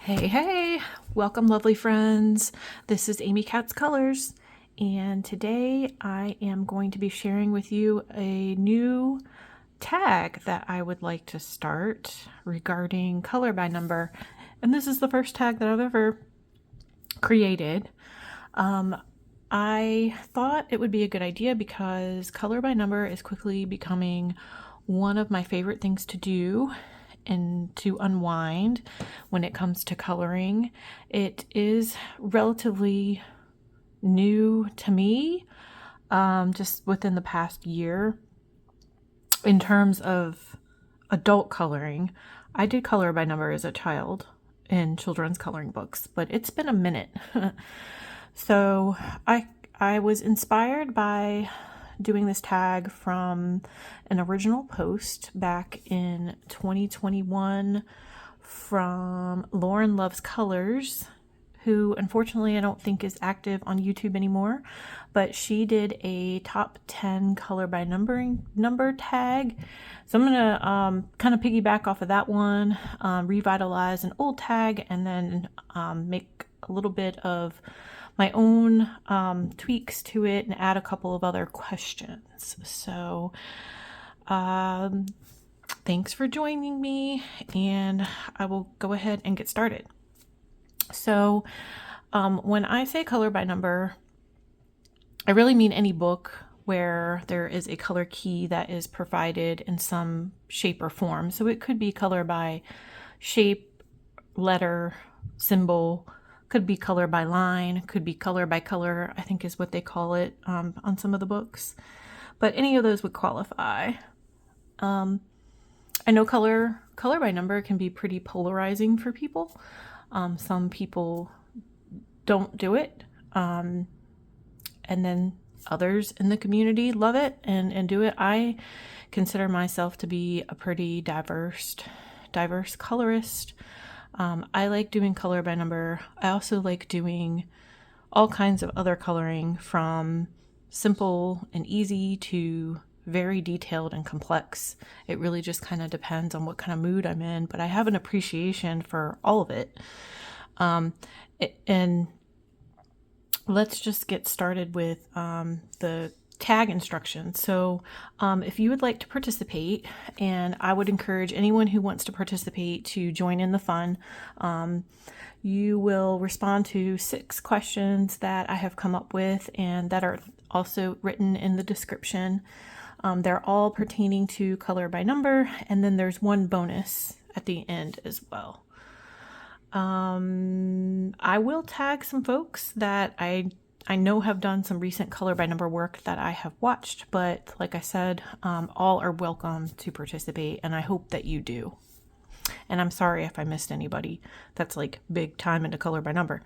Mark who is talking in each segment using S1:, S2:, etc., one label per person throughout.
S1: Hey, welcome lovely friends. This is Amy Katz Colors, and today I am going to be sharing with you a new tag that I would like to start regarding color by number. And this is the first tag that I've ever created. I thought it would be a good idea because color by number is quickly becoming one of my favorite things to do and to unwind when it comes to coloring. It is relatively new to me, just within the past year. In terms of adult coloring, I did color by number as a child in children's coloring books, but it's been a minute. So I was inspired by doing this tag from an original post back in 2021 from Lauren Loves Colors, who unfortunately I don't think is active on YouTube anymore, but she did a top 10 color by number tag. So I'm gonna kind of piggyback off of that one, revitalize an old tag, and then make a little bit of my own tweaks to it and add a couple of other questions. So thanks for joining me, and I will go ahead and get started. So when I say color by number, I really mean any book where there is a color key that is provided in some shape or form. So it could be color by shape, letter, symbol, could be color by line, could be color by color, I think is what they call it on some of the books. But any of those would qualify. I know color by number can be pretty polarizing for people. Some people don't do it. And then others in the community love it and do it. I consider myself to be a pretty diverse colorist. I like doing color by number. I also like doing all kinds of other coloring, from simple and easy to very detailed and complex. It really just kind of depends on what kind of mood I'm in, but I have an appreciation for all of it. And let's just get started with the tag instructions. So if you would like to participate, and I would encourage anyone who wants to participate to join in the fun, you will respond to 6 questions that I have come up with and that are also written in the description. They're all pertaining to color by number, and then there's one bonus at the end as well. I will tag some folks that I know have done some recent color by number work that I have watched, but like I said, all are welcome to participate, and I hope that you do. And I'm sorry if I missed anybody that's like big time into color by number.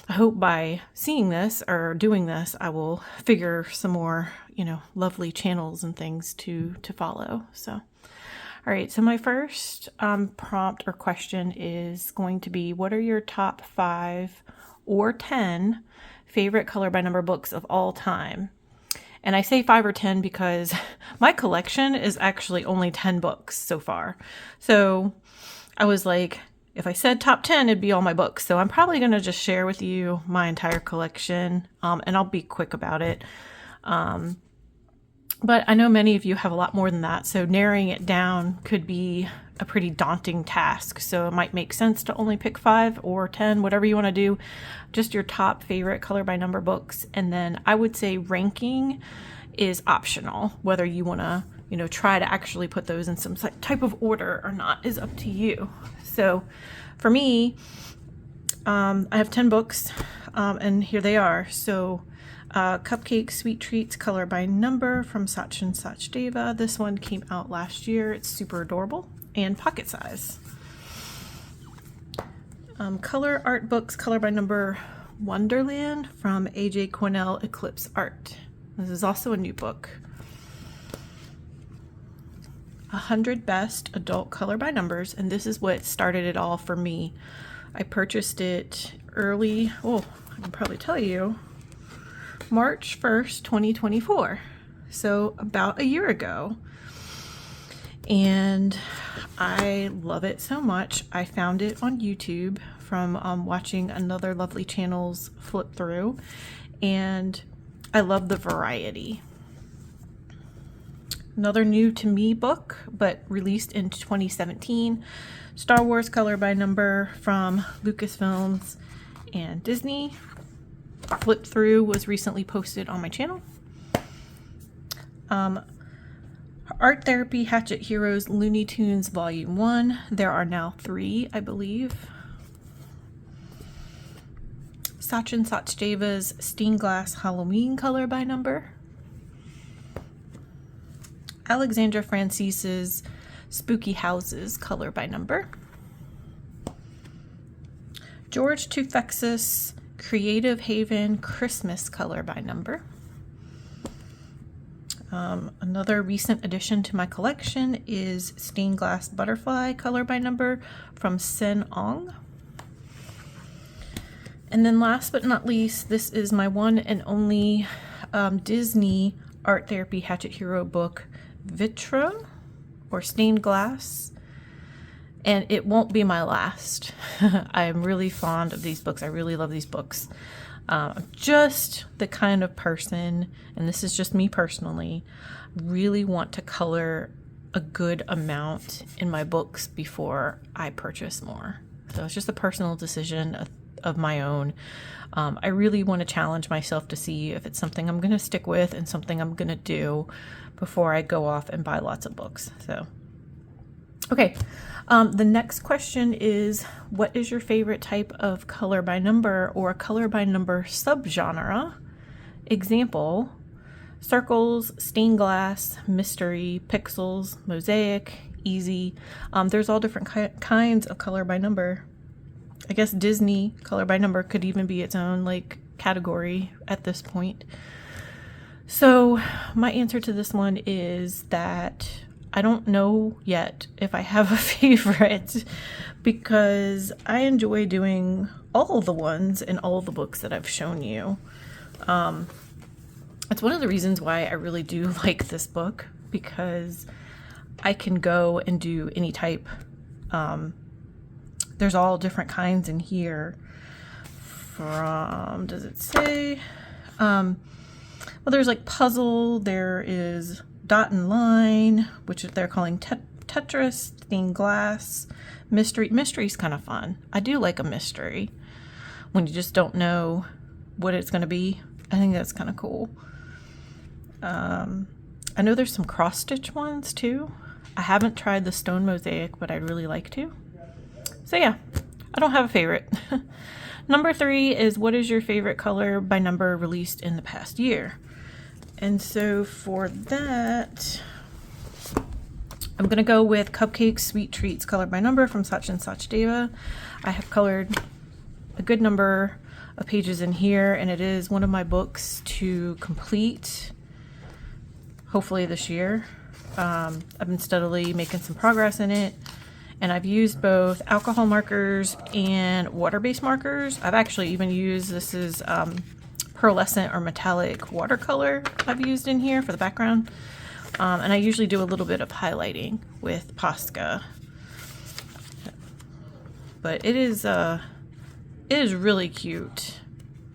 S1: I hope by seeing this or doing this, I will figure some more, lovely channels and things to follow. So, all right. So my first prompt or question is going to be, what are your top 5 or 10 favorite color by number books of all time? And I say 5 or 10 because my collection is actually only 10 books so far. So I was like, if I said top 10, it'd be all my books. So I'm probably going to just share with you my entire collection, and I'll be quick about it. But I know many of you have a lot more than that, so narrowing it down could be a pretty daunting task. So it might make sense to only pick 5 or 10, whatever you want to do, just your top favorite color by number books. And then I would say ranking is optional. Whether you want to, try to actually put those in some type of order or not is up to you. So for me, I have 10 books, and here they are. So Cupcake Sweet Treats color by number from Sach and Sachdeva. This one came out last year. It's super adorable and pocket size. Color Art Books color by number Wonderland from AJ Cornell Eclipse Art. This is also a new book. 100 Best Adult Color by Numbers, and this is what started it all for me. I purchased it early, I can probably tell you, March 1st, 2024. So about a year ago. And I love it so much. I found it on YouTube from watching another lovely channel's flip through, and I love the variety. Another new to me book, but released in 2017, Star Wars Color by Number from Lucasfilms and Disney. Flip through was recently posted on my channel. Art Therapy Hatchet Heroes Looney Tunes Volume 1. There are now 3, I believe. Sachin Sachdeva's Stained Glass Halloween Color by Number. Alexandra Francis's Spooky Houses Color by Number. George Tufexis Creative Haven Christmas Color by Number. Another recent addition to my collection is Stained Glass Butterfly Color by Number from Sen Ong. And then last but not least, this is my one and only Disney Art Therapy Hatchet Hero book, Vitra, or Stained Glass. And it won't be my last. I'm really fond of these books. I really love these books. I'm just the kind of person, and this is just me personally, really want to color a good amount in my books before I purchase more. So it's just a personal decision of my own. I really want to challenge myself to see if it's something I'm going to stick with and something I'm going to do before I go off and buy lots of books. So, okay. The next question is, what is your favorite type of color by number or color by number subgenre? Example, circles, stained glass, mystery, pixels, mosaic, easy. There's all different kinds of color by number. I guess Disney color by number could even be its own like category at this point. So my answer to this one is that I don't know yet if I have a favorite, because I enjoy doing all of the ones in all of the books that I've shown you. It's one of the reasons why I really do like this book, because I can go and do any type. There's all different kinds in here from, does it say? Well, there's like puzzle, there is dot and line, which they're calling Tetris, stained glass, mystery. Mystery's kind of fun. I do like a mystery when you just don't know what it's going to be. I think that's kind of cool. I know there's some cross stitch ones too. I haven't tried the stone mosaic, but I'd really like to. So yeah, I don't have a favorite. Number 3 is, what is your favorite color by number released in the past year? And so for that, I'm going to go with Cupcakes Sweet Treats Color by Number from Sachin Sachdeva. I have colored a good number of pages in here, and it is one of my books to complete, hopefully this year. I've been steadily making some progress in it, and I've used both alcohol markers and water-based markers. I've actually even used, this is pearlescent or metallic watercolor I've used in here for the background. And I usually do a little bit of highlighting with Posca. But it is really cute.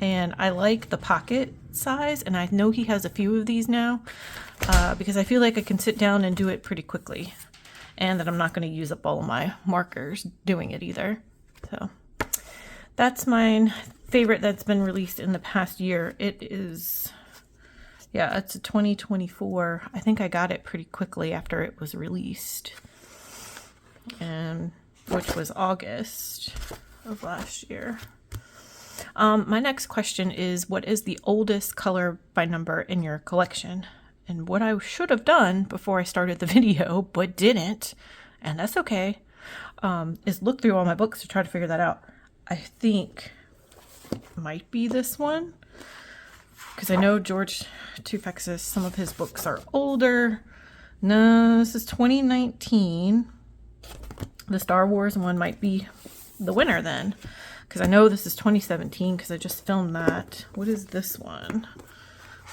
S1: And I like the pocket size, and I know he has a few of these now, because I feel like I can sit down and do it pretty quickly, and that I'm not going to use up all of my markers doing it either. So that's mine. Favorite that's been released in the past year. It is, yeah, it's a 2024. I think I got it pretty quickly after it was released, and which was August of last year. My next question is, what is the oldest color by number in your collection? And what I should have done before I started the video, but didn't, and that's okay, is look through all my books to try to figure that out. I think might be this one, because I know George Tufexis, some of his books are older. No, this is 2019. The Star Wars one might be the winner then, because I know this is 2017 because I just filmed that. What is this one?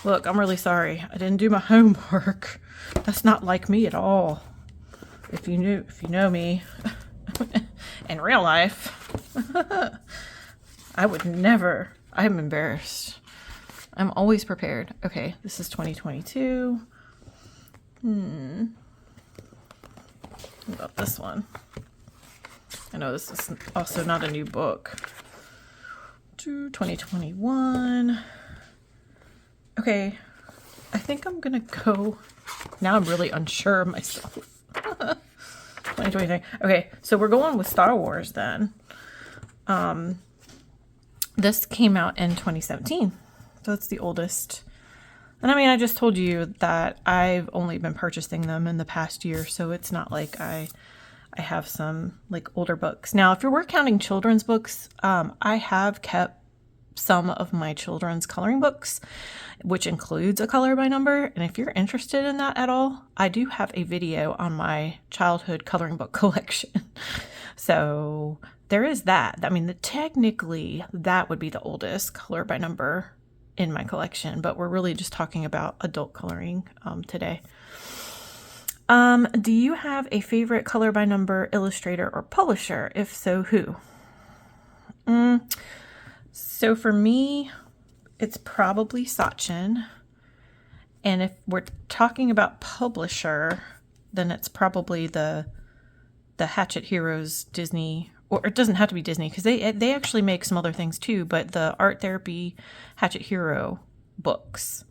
S1: Look, I'm really sorry. I didn't do my homework. That's not like me at all. If you know me in real life. I would never. I'm embarrassed. I'm always prepared. Okay, this is 2022. What about this one? I know this is also not a new book. 2021. Okay, I think I'm gonna go. Now I'm really unsure of myself. 2023. Okay, so we're going with Star Wars then. This came out in 2017, so it's the oldest. And I mean, I just told you that I've only been purchasing them in the past year, so it's not like I have some like older books. Now, if you're counting children's books, I have kept some of my children's coloring books, which includes a color by number. And if you're interested in that at all, I do have a video on my childhood coloring book collection. So there is that. I mean, technically that would be the oldest color by number in my collection, but we're really just talking about adult coloring today. Do you have a favorite color by number illustrator or publisher? If so, who? So for me, it's probably Sachin. And if we're talking about publisher, then it's probably the Hatchet Heroes Disney, or it doesn't have to be Disney because they actually make some other things too, but the Art Therapy Hatchet Hero books.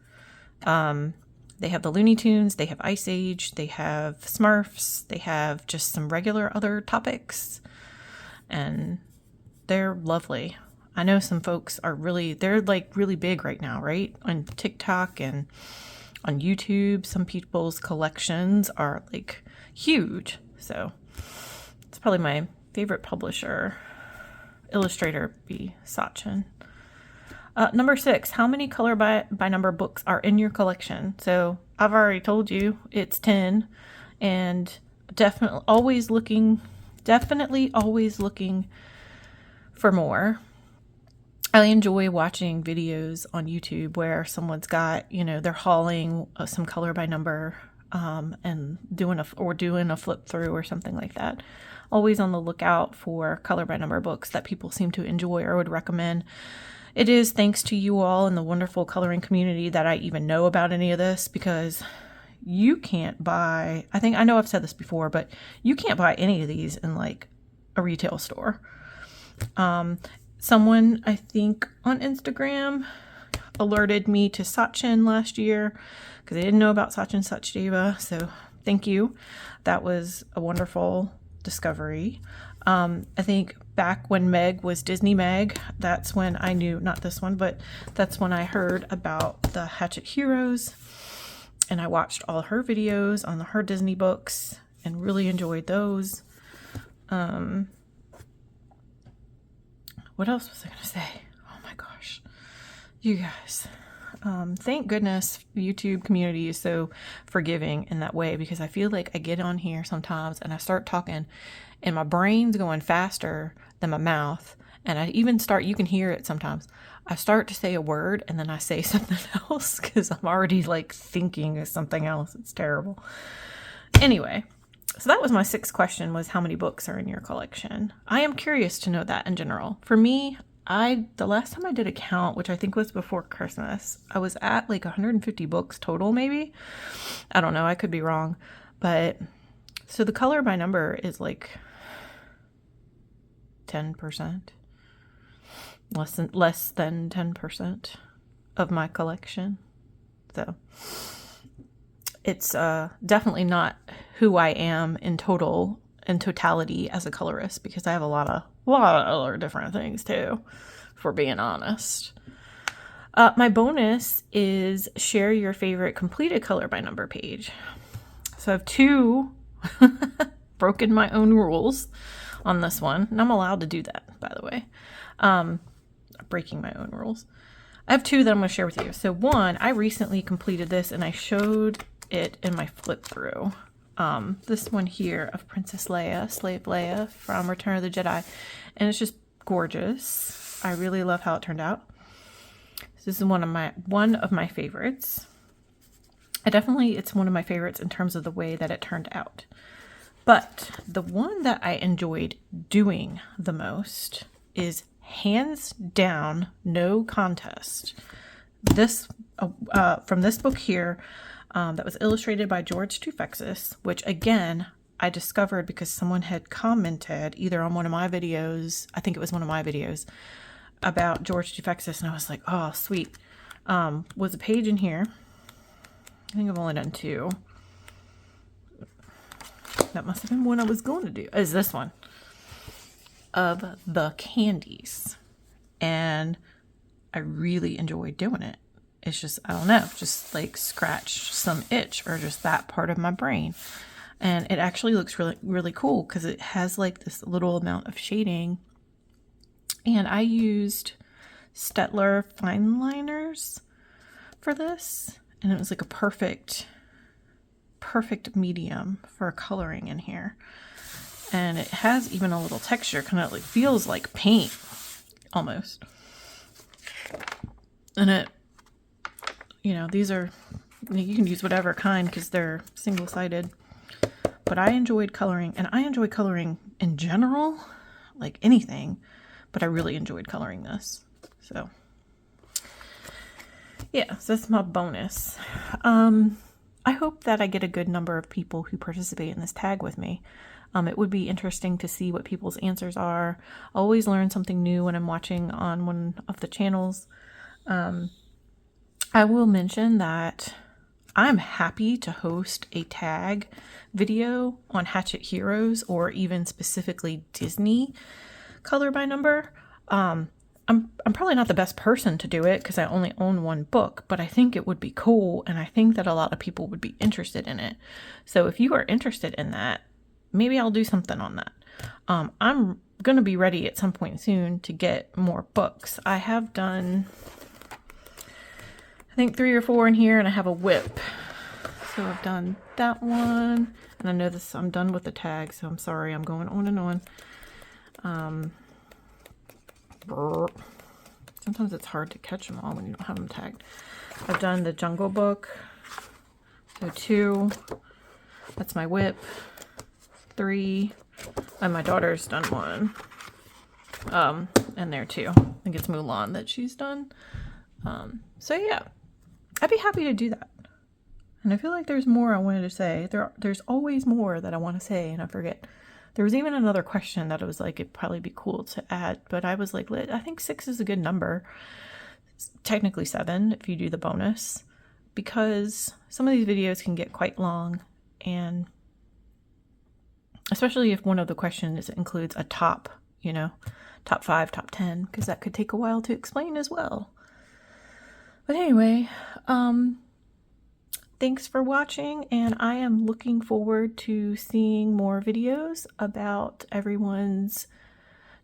S1: They have the Looney Tunes, they have Ice Age, they have Smurfs, they have just some regular other topics, and they're lovely. I know some folks they're like really big right now, right? On TikTok and on YouTube, some people's collections are like huge. So it's probably my favorite publisher. Illustrator be Sachin. Number 6, how many color by number books are in your collection? So I've already told you it's 10, and definitely always looking for more. I enjoy watching videos on YouTube where someone's got, they're hauling some color by number and doing a flip through or something like that. Always on the lookout for color by number books that people seem to enjoy or would recommend. It is thanks to you all in the wonderful coloring community that I even know about any of this, because you can't buy, I know I've said this before, but you can't buy any of these in like a retail store. Someone, I think on Instagram, alerted me to Sachin last year because I didn't know about Sachin Sachdeva. So thank you. That was a wonderful discovery. I think back when Meg was Disney Meg, that's when I knew, not this one, but that's when I heard about the Hatchet Heroes, and I watched all her videos on her Disney books and really enjoyed those. What else was I going to say? Oh my gosh, you guys. Thank goodness YouTube community is so forgiving in that way, because I feel like I get on here sometimes and I start talking and my brain's going faster than my mouth. And I even you can hear it sometimes. I start to say a word and then I say something else because I'm already like thinking of something else. It's terrible. Anyway, so that was my 6th question, was how many books are in your collection? I am curious to know that in general. For me, the last time I did a count, which I think was before Christmas, I was at like 150 books total, maybe. I don't know. I could be wrong. But so the color by number is like 10%, less than 10% of my collection. So it's definitely not who I am in totality as a colorist, because I have a lot of other different things too, for being honest. My bonus is share your favorite completed color by number page. So I have 2 broken my own rules on this one, and I'm allowed to do that, by the way. Breaking my own rules. I have 2 that I'm going to share with you. So 1, I recently completed this and I showed it in my flip through. This one here of Princess Leia, Slave Leia from Return of the Jedi, and it's just gorgeous. I really love how it turned out. This is one of my favorites. It's one of my favorites in terms of the way that it turned out. But the one that I enjoyed doing the most is hands down, no contest. This from this book here that was illustrated by George Tufexis, which again I discovered because someone had commented either on one of my videos, I think it was one of my videos, about George Tufexis, and I was like, oh sweet. Was a page in here. I think I've only done 2. That must have been one I was going to do. Is this one of the candies, and I really enjoyed doing it. It's just, I don't know, just like scratch some itch or just that part of my brain. And it actually looks really, really cool because it has like this little amount of shading. And I used Staedtler fine liners for this. And it was like a perfect medium for coloring in here. And it has even a little texture, kind of like feels like paint almost. And it, you know, these are, you can use whatever kind because they're single-sided. But I enjoyed coloring, and I enjoy coloring in general, like anything, but I really enjoyed coloring this. So yeah, so that's my bonus. I hope that I get a good number of people who participate in this tag with me. It would be interesting to see what people's answers are. I always learn something new when I'm watching on one of the channels. I will mention that I'm happy to host a tag video on Hatchet Heroes, or even specifically Disney color by number. I'm probably not the best person to do it because I only own one book, but I think it would be cool, and I think that a lot of people would be interested in it. So if you are interested in that, maybe I'll do something on that. I'm going to be ready at some point soon to get more books. I have done, I think 3 or 4 in here, and I have a whip. So I've done that one, and I know this, I'm done with the tag, so I'm sorry, I'm going on and on. Sometimes it's hard to catch them all when you don't have them tagged. I've done the Jungle Book, so 2, that's my whip, 3, and my daughter's done 1, and there 2. I think it's Mulan that she's done. So yeah, I'd be happy to do that. And I feel like there's more I wanted to say. There's always more that I want to say, and I forget. There was even another question that I was like, it'd probably be cool to add, but I was like, I think 6 is a good number. It's technically 7 if you do the bonus, because some of these videos can get quite long, and especially if one of the questions includes a top, you know, top 5, top 10, because that could take a while to explain as well. But anyway, thanks for watching, and I am looking forward to seeing more videos about everyone's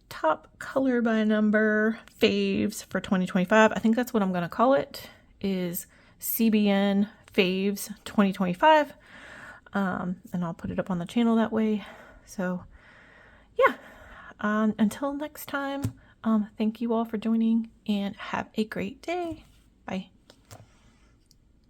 S1: top color by number faves for 2025. I think that's what I'm going to call it, is CBN Faves 2025. And I'll put it up on the channel that way. So yeah, until next time, thank you all for joining, and have a great day. Bye.